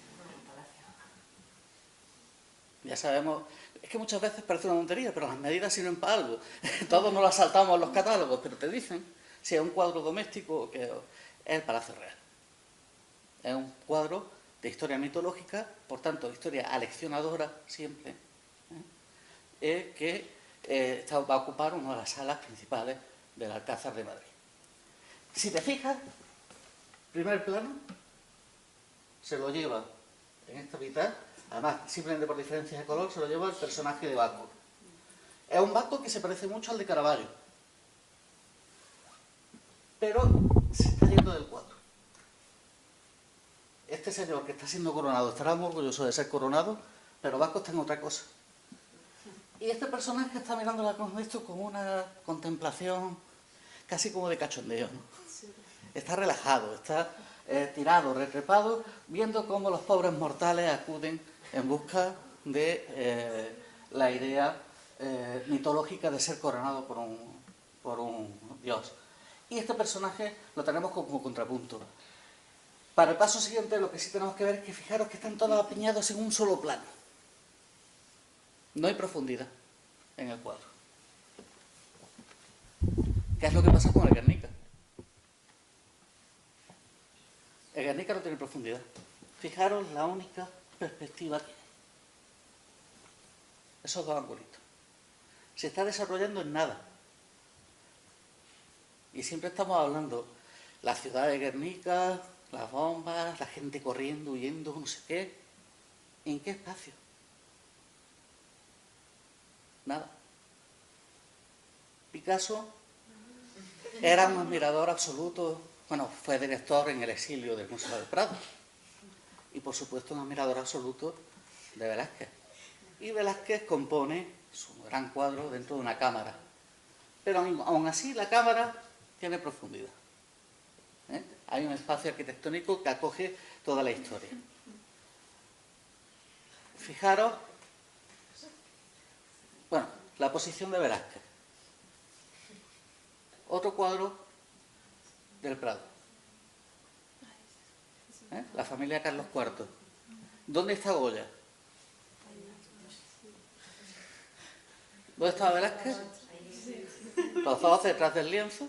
Ya sabemos, es que muchas veces parece una tontería, pero las medidas sirven para algo. Todos nos las saltamos en los catálogos, pero te dicen si es un cuadro doméstico o que es el Palacio Real. Es un cuadro de historia mitológica, por tanto, historia aleccionadora siempre, que va a ocupar una de las salas principales del Alcázar de Madrid. Si te fijas, primer plano, se lo lleva en esta mitad, además simplemente por diferencias de color, se lo lleva el personaje de Baco. Es un Baco que se parece mucho al de Caravaggio, pero se está yendo del cuadro. Este señor que está siendo coronado estará muy orgulloso de ser coronado, pero Baco está en otra cosa. Y este personaje está mirándola con esto con una contemplación casi como de cachondeo, ¿no? Está relajado, está tirado, retrepado, viendo cómo los pobres mortales acuden en busca de la idea mitológica de ser coronado por un dios. Y este personaje lo tenemos como contrapunto. Para el paso siguiente lo que sí tenemos que ver es que fijaros que están todos apiñados en un solo plano. No hay profundidad en el cuadro. ¿Qué es lo que pasa con el Guernica? El Guernica no tiene profundidad. Fijaros la única perspectiva que hay. Esos dos angelitos. Se está desarrollando en nada. Y siempre estamos hablando, la ciudad de Guernica, las bombas, la gente corriendo, huyendo, no sé qué. ¿En qué espacio? Nada. Picasso era un admirador absoluto, bueno, fue director en el exilio del Museo del Prado. Y por supuesto un admirador absoluto de Velázquez. Y Velázquez compone su gran cuadro dentro de una cámara. Pero aún así la cámara tiene profundidad. Hay un espacio arquitectónico que acoge toda la historia. Fijaros, bueno, la posición de Velázquez. Otro cuadro del Prado. La familia Carlos IV. ¿Dónde está Goya? ¿Dónde estaba Velázquez? Los dos detrás del lienzo.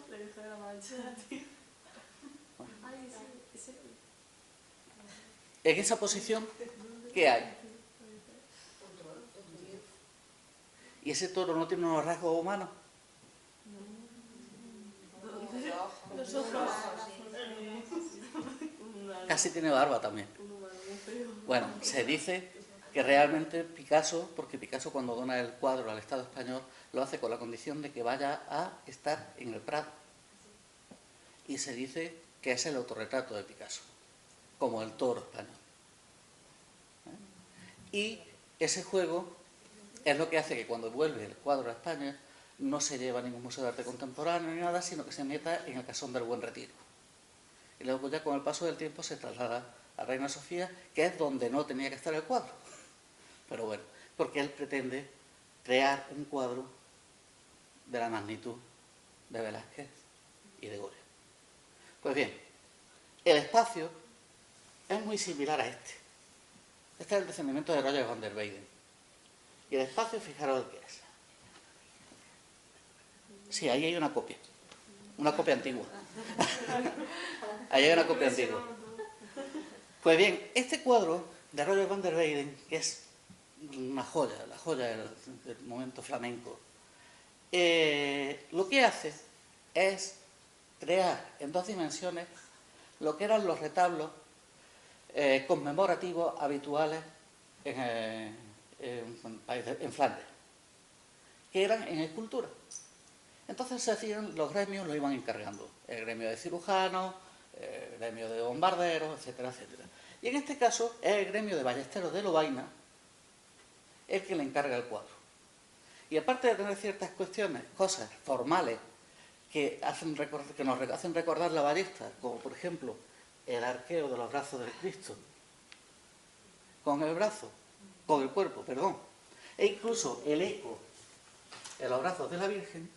En esa posición, ¿qué hay? ¿Y ese toro no tiene unos rasgos humanos? Casi tiene barba también. Bueno, se dice que realmente Picasso, porque Picasso cuando dona el cuadro al Estado español, lo hace con la condición de que vaya a estar en el Prado. Y se dice que es el autorretrato de Picasso, como el toro español. Y ese juego es lo que hace que cuando vuelve el cuadro a España no se lleva a ningún museo de arte contemporáneo ni nada, sino que se meta en el Casón del Buen Retiro. Y luego ya con el paso del tiempo se traslada a Reina Sofía, que es donde no tenía que estar el cuadro. Pero bueno, porque él pretende crear un cuadro de la magnitud de Velázquez y de Goya. Pues bien, el espacio es muy similar a este. Este es el descendimiento de Roger van der Weyden. Y el espacio, fijaros el que es. Sí, ahí hay una copia antigua. Ahí hay una copia antigua. Pues bien, este cuadro de Roger van der Weyden, que es una joya, la joya del momento flamenco, lo que hace es crear en dos dimensiones lo que eran los retablos conmemorativos habituales en Flandes, que eran en escultura. Entonces se hacían, los gremios lo iban encargando, el gremio de cirujanos, el gremio de bombarderos, etcétera, etcétera. Y en este caso es el gremio de ballesteros de Lovaina el que le encarga el cuadro. Y aparte de tener ciertas cuestiones, cosas formales que nos hacen recordar la ballesta, como por ejemplo el arqueo de los brazos del Cristo, con el cuerpo, e incluso el eco en los brazos de la Virgen.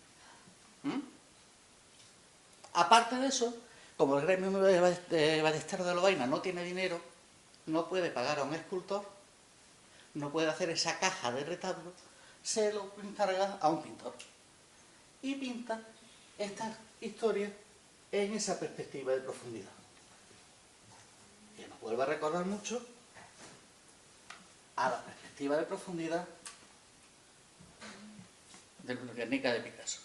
Aparte de eso, como el gremio de ballesteros de Lovaina no tiene dinero, no puede pagar a un escultor, no puede hacer esa caja de retablo, se lo encarga a un pintor. Y pinta esta historia en esa perspectiva de profundidad. Que nos vuelve a recordar mucho a la perspectiva de profundidad del Guernica de Picasso.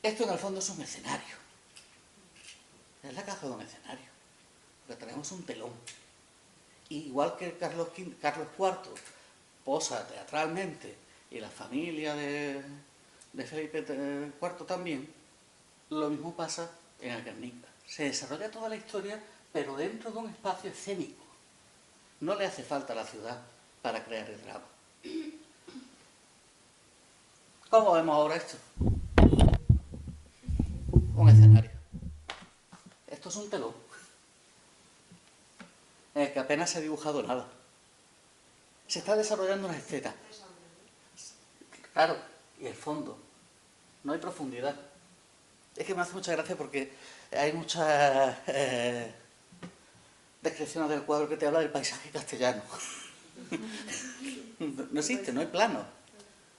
Esto en el fondo es un escenario. Es la caja de un escenario. Lo que tenemos tenemos un telón. Igual que Carlos IV posa teatralmente, y la familia de Felipe IV también, lo mismo pasa en el Guernica. Se desarrolla toda la historia, pero dentro de un espacio escénico. No le hace falta a la ciudad para crear el drama. ¿Cómo vemos ahora esto? Un escenario. Esto es un telón en el que apenas se ha dibujado nada. Se está desarrollando una escena. Claro, y el fondo. No hay profundidad. Es que me hace mucha gracia porque hay muchas descripciones del cuadro que te habla del paisaje castellano. No existe, no hay plano.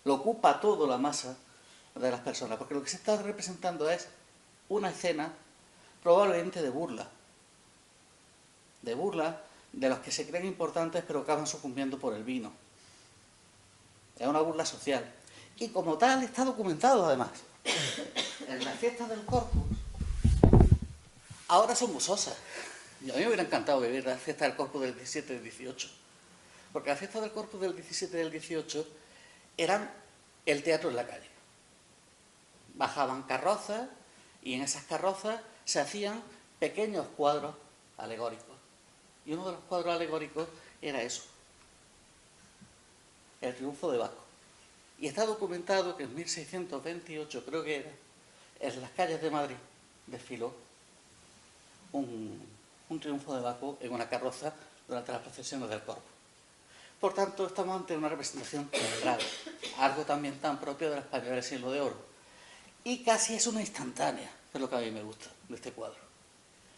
Lo ocupa todo la masa de las personas, porque lo que se está representando es una escena probablemente de burla de los que se creen importantes pero acaban sucumbiendo por el vino. Es una burla social. Y como tal está documentado además. En las fiestas del Corpus, ahora son musosas. Y a mí me hubiera encantado vivir las fiestas del Corpus del 17 y del 18. Porque las fiestas del Corpus del 17 y del 18 eran el teatro en la calle. Bajaban carrozas y en esas carrozas se hacían pequeños cuadros alegóricos. Y uno de los cuadros alegóricos era eso, el triunfo de Baco. Y está documentado que en 1628, creo que era, en las calles de Madrid desfiló un triunfo de Baco en una carroza durante las procesiones del Corpus. Por tanto, estamos ante una representación teatral, algo también tan propio de la española del siglo de oro. Y casi es una instantánea, que es lo que a mí me gusta de este cuadro.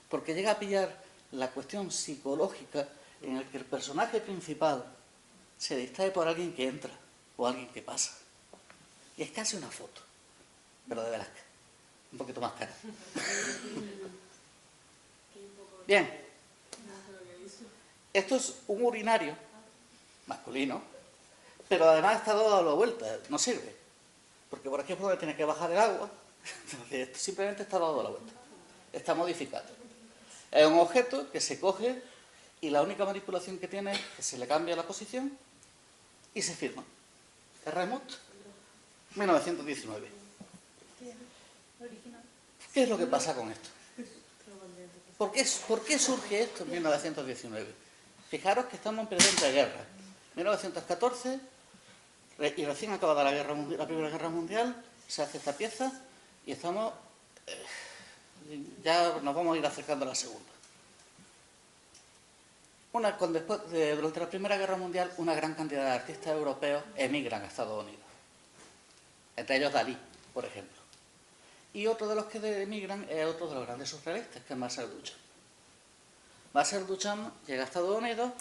Porque llega a pillar la cuestión psicológica en el que el personaje principal se distrae por alguien que entra o alguien que pasa. Y es casi una foto, pero de Velázquez, un poquito más cara. Bien, esto es un urinario masculino, pero además está dado a la vuelta, no sirve, porque por aquí es donde tiene que bajar el agua, entonces esto simplemente está dado a la vuelta, está modificado. Es un objeto que se coge y la única manipulación que tiene es que se le cambia la posición y se firma. Remut, 1919. ¿Qué es lo que pasa con esto? ¿Por qué surge esto en 1919? Fijaros que estamos en presente guerra. 1914, y recién acabada la Primera Guerra Mundial, se hace esta pieza y estamos... ya nos vamos a ir acercando a la segunda. Durante la Primera Guerra Mundial, una gran cantidad de artistas europeos emigran a Estados Unidos. Entre ellos Dalí, por ejemplo. Y otro de los que emigran es otro de los grandes surrealistas, que es Marcel Duchamp. Marcel Duchamp llega a Estados Unidos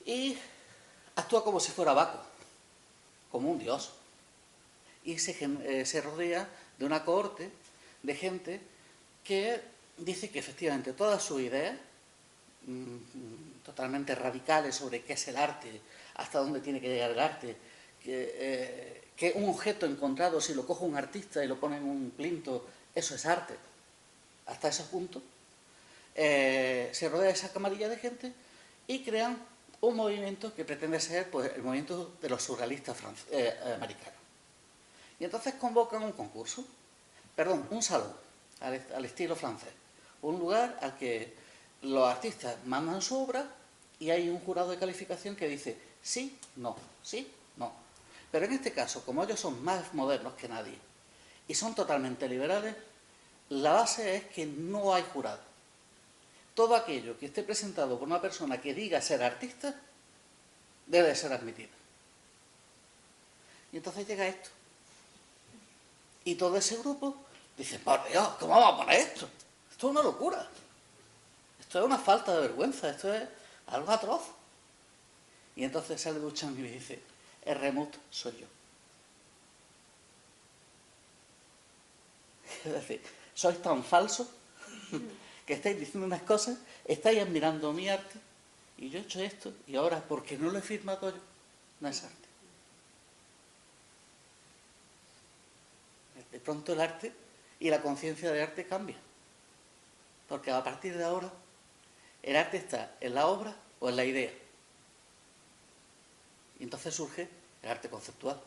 y actúa como si fuera Baco, como un dios. Y se rodea de una cohorte de gente que dice que efectivamente todas sus ideas totalmente radicales sobre qué es el arte, hasta dónde tiene que llegar el arte, que un objeto encontrado, si lo coge un artista y lo pone en un plinto, eso es arte, hasta ese punto, se rodea esa camarilla de gente y crean un movimiento que pretende ser pues, el movimiento de los surrealistas americanos. Y entonces convocan un concurso, un salón, al estilo francés, un lugar al que los artistas mandan su obra y hay un jurado de calificación que dice sí, no, sí, no. Pero en este caso, como ellos son más modernos que nadie y son totalmente liberales, la base es que no hay jurado. Todo aquello que esté presentado por una persona que diga ser artista debe ser admitido. Y entonces llega esto. Y todo ese grupo dice, por Dios, ¿cómo vamos a poner esto? Esto es una locura. Esto es una falta de vergüenza, esto es algo atroz. Y entonces sale Duchamp y me dice, el Remut soy yo. Es decir, sois tan falsos que estáis diciendo unas cosas, estáis admirando mi arte, y yo he hecho esto, y ahora, porque no lo he firmado yo, no es arte. De pronto el arte y la conciencia de arte cambia. Porque a partir de ahora, El arte está en la obra o en la idea. Y entonces surge el arte conceptual.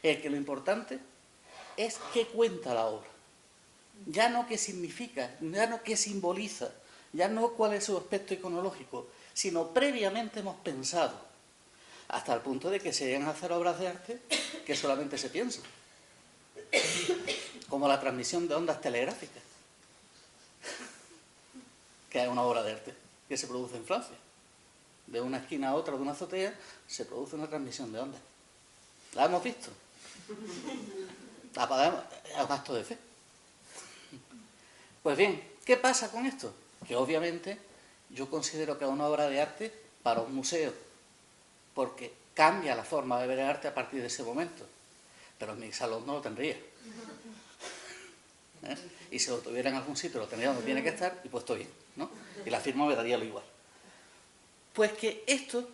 El que lo importante es qué cuenta la obra. Ya no qué significa, ya no qué simboliza, ya no cuál es su aspecto iconológico, sino previamente hemos pensado, hasta el punto de que se llegan a hacer obras de arte que solamente se piensan, como la transmisión de ondas telegráficas, que es una obra de arte que se produce en Francia. De una esquina a otra de una azotea se produce una transmisión de ondas. ¿La hemos visto? La podemos, es un acto de fe. Pues bien, ¿qué pasa con esto? Que obviamente yo considero que es una obra de arte para un museo, porque cambia la forma de ver el arte a partir de ese momento. Pero en mi salón no lo tendría. ¿Eh? Y si lo tuviera en algún sitio, lo tendría donde tiene que estar y puesto bien, ¿no? Y la firma me daría lo igual. Pues que esto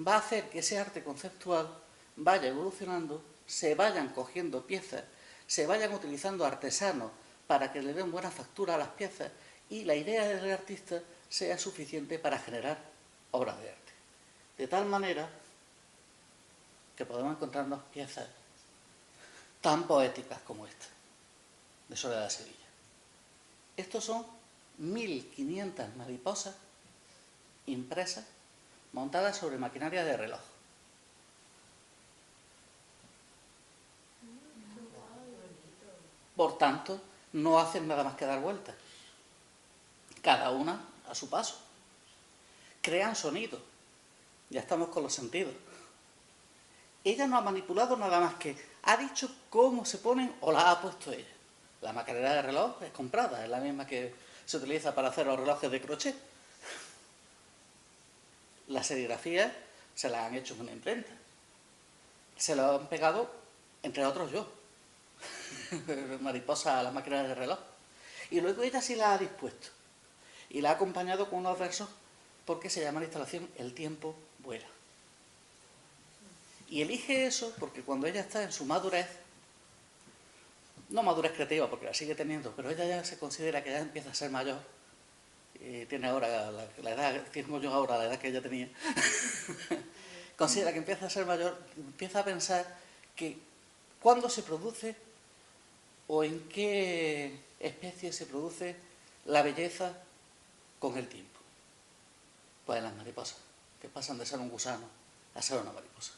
va a hacer que ese arte conceptual vaya evolucionando, se vayan cogiendo piezas, se vayan utilizando artesanos para que le den buena factura a las piezas y la idea del artista sea suficiente para generar obras de arte. De tal manera que podemos encontrarnos piezas tan poéticas como esta, de Soledad de Sevilla. Estos son 1500 mariposas impresas, montadas sobre maquinaria de reloj. Por tanto, no hacen nada más que dar vueltas. Cada una a su paso. Crean sonido. Ya estamos con los sentidos. Ella no ha manipulado nada más que ha dicho cómo se ponen o la ha puesto ella. La maquinaria de reloj es comprada, es la misma que se utiliza para hacer los relojes de crochet. Las serigrafías se las han hecho en una imprenta. Se las han pegado, entre otros yo. Mariposa a las máquinas de reloj. Y luego ella sí la ha dispuesto. Y la ha acompañado con unos versos porque se llama la instalación El tiempo vuela. Y elige eso porque cuando ella está en su madurez, no madurez creativa porque la sigue teniendo, pero ella ya se considera que ya empieza a ser mayor, y tiene ahora la edad, tengo yo ahora la edad que ella tenía, considera que empieza a ser mayor, empieza a pensar que cuándo se produce o en qué especie se produce la belleza con el tiempo. Pues en las mariposas, que pasan de ser un gusano a ser una mariposa.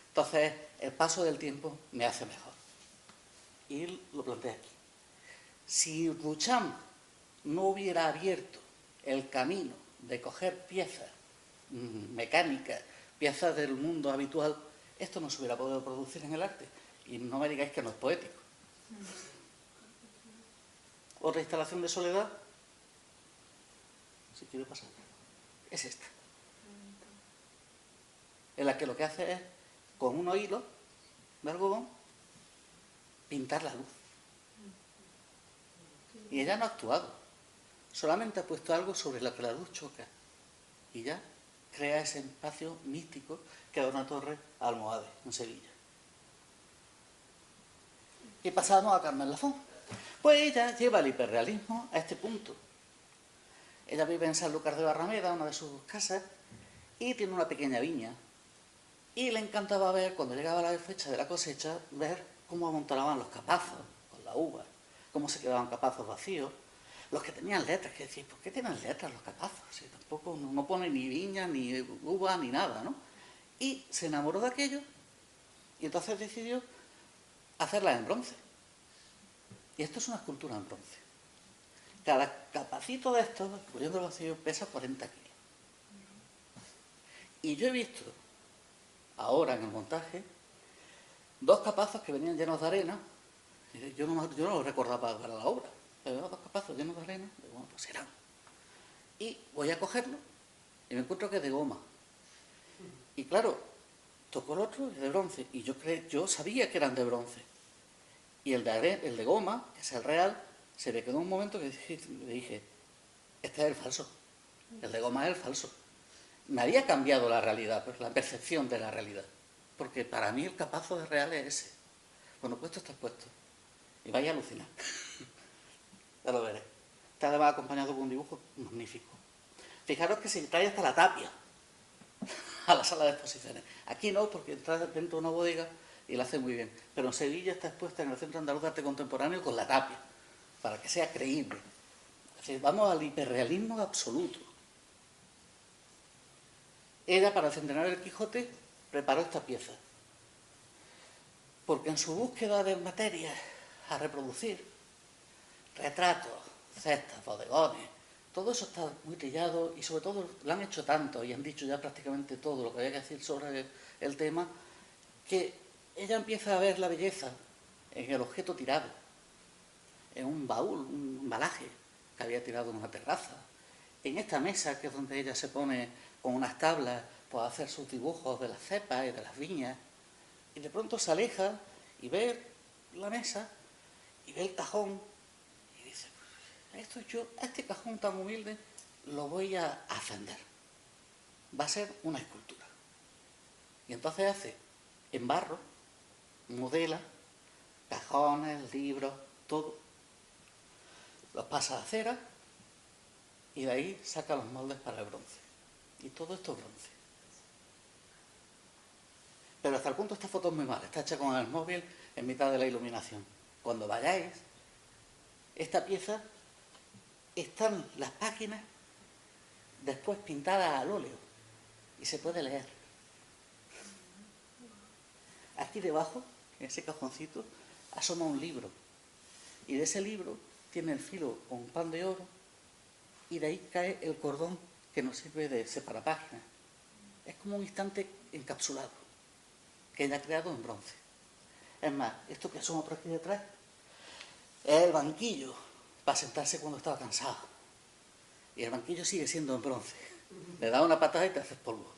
Entonces, el paso del tiempo me hace mejor. Y él lo plantea aquí. Si Duchamp no hubiera abierto el camino de coger piezas mecánicas, piezas del mundo habitual, esto no se hubiera podido producir en el arte. Y no me digáis que no es poético. Otra instalación de Soledad, si quiero pasar, es esta. En la que lo que hace es, con unos hilos de algodón, pintar la luz. Y ella no ha actuado, solamente ha puesto algo sobre lo que la luz choca. Y ya crea ese espacio místico que da una torre a Almohades, en Sevilla. Y pasamos a Carmen Lafón. Pues ella lleva el hiperrealismo a este punto. Ella vive en Sanlúcar de Barrameda, una de sus casas, y tiene una pequeña viña. Y le encantaba ver, cuando llegaba la fecha de la cosecha, ver cómo amontonaban los capazos con la uva, cómo se quedaban capazos vacíos. Los que tenían letras, que decís, ¿por qué tienen letras los capazos? Si tampoco no pone ni viña, ni uva, ni nada, ¿no? Y se enamoró de aquello y entonces decidió hacerla en bronce. Y esto es una escultura en bronce. Cada capacito de estos, incluyendo el vacío, pesa 40 kilos. Y yo he visto, ahora en el montaje, 2 capazos que venían llenos de arena. Yo no los recordaba para la obra. Pero 2 capazos llenos de arena, y bueno, pues serán. Y voy a cogerlo y me encuentro que es de goma. Y claro, tocó el otro, es de bronce. Y yo sabía que eran de bronce. Y el de goma, que es el real, se me quedó un momento que le dije, este es el falso. El de goma es el falso. Me había cambiado la realidad, pues, la percepción de la realidad. Porque para mí el capazo de real es ese. Bueno, puesto está puesto. Y vaya a alucinar. Ya lo veré. está además acompañado con un dibujo magnífico. Fijaros que se trae hasta la tapia a la sala de exposiciones. Aquí no, porque entra dentro de una bodega y la hace muy bien. Pero en Sevilla está expuesta en el Centro Andaluz de Arte Contemporáneo con la tapia, para que sea creíble. Es decir, vamos al hiperrealismo absoluto. Ella, para el centenario del Quijote, preparó esta pieza. Porque en su búsqueda de materias a reproducir, retratos, cestas, bodegones, todo eso está muy trillado y sobre todo lo han hecho tanto y han dicho ya prácticamente todo lo que había que decir sobre el tema, que ella empieza a ver la belleza en el objeto tirado, en un baúl, un embalaje que había tirado en una terraza, en esta mesa que es donde ella se pone con unas tablas para hacer sus dibujos de las cepas y de las viñas, y de pronto se aleja y ve la mesa y ve el cajón y dice, esto yo, a este cajón tan humilde lo voy a ascender, va a ser una escultura. Y entonces hace en barro, modela cajones, libros, todo, los pasa a cera y de ahí saca los moldes para el bronce. Y todo esto es bronce. Pero hasta el punto esta foto es muy mala, está hecha con el móvil en mitad de la iluminación. Cuando vayáis, esta pieza, están las páginas después pintadas al óleo y se puede leer. Aquí debajo, en ese cajoncito, asoma un libro y de ese libro tiene el filo con pan de oro y de ahí cae el cordón que nos sirve de separapáginas. Es como un instante encapsulado que ella ha creado en bronce. Es más, esto que asoma por aquí detrás es el banquillo para sentarse cuando estaba cansado. Y el banquillo sigue siendo en bronce. Le das una patada y te haces polvo.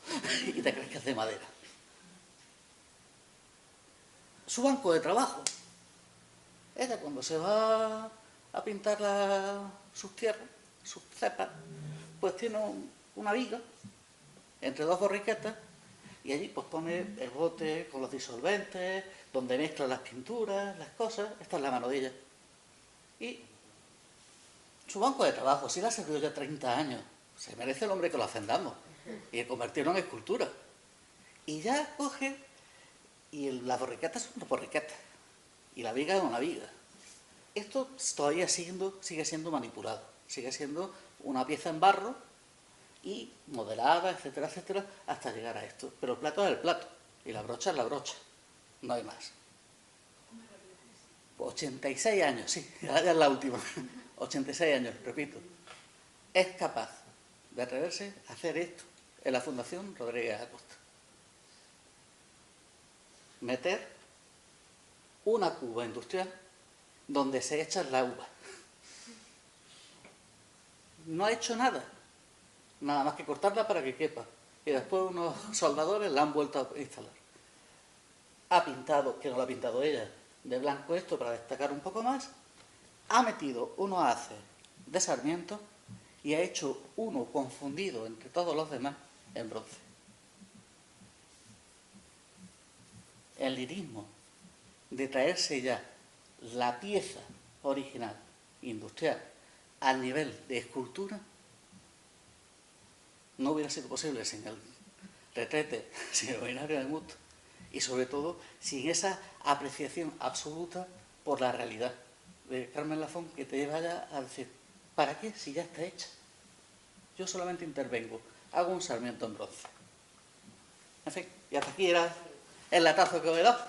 Y te crees que es de madera. Su banco de trabajo. Ella cuando se va a pintar sus tierras, sus cepas, pues tiene una viga entre dos borriquetas y allí pues pone el bote con los disolventes, donde mezcla las pinturas, las cosas. Esta es la mano de ella. Y su banco de trabajo, si le ha servido ya 30 años, se merece el hombre que lo ascendamos y convertirlo en escultura. Y ya coge, y las borriquetas son unas borriquetas, y la viga es una viga. Esto todavía sigue siendo manipulado, sigue siendo una pieza en barro y modelada, etcétera, etcétera, hasta llegar a esto. Pero el plato es el plato, y la brocha es la brocha, no hay más. 86 años, sí, ya es la última. 86 años, repito. Es capaz de atreverse a hacer esto en la Fundación Rodríguez Acosta. Meter una cuba industrial donde se echan la uva. No ha hecho nada más que cortarla para que quepa. Y después unos soldadores la han vuelto a instalar. Ha pintado, que no lo ha pintado ella, de blanco esto para destacar un poco más. Ha metido unos haces de sarmiento y ha hecho uno confundido entre todos los demás en bronce. El lirismo de traerse ya la pieza original, industrial, al nivel de escultura, no hubiera sido posible sin el retrete, sin el binario de Muth y sobre todo sin esa apreciación absoluta por la realidad de Carmen Lafón, que te vaya a decir, ¿para qué si ya está hecha? Yo solamente intervengo, hago un sarmiento en bronce. En fin, y hasta aquí era el latazo que os he dado.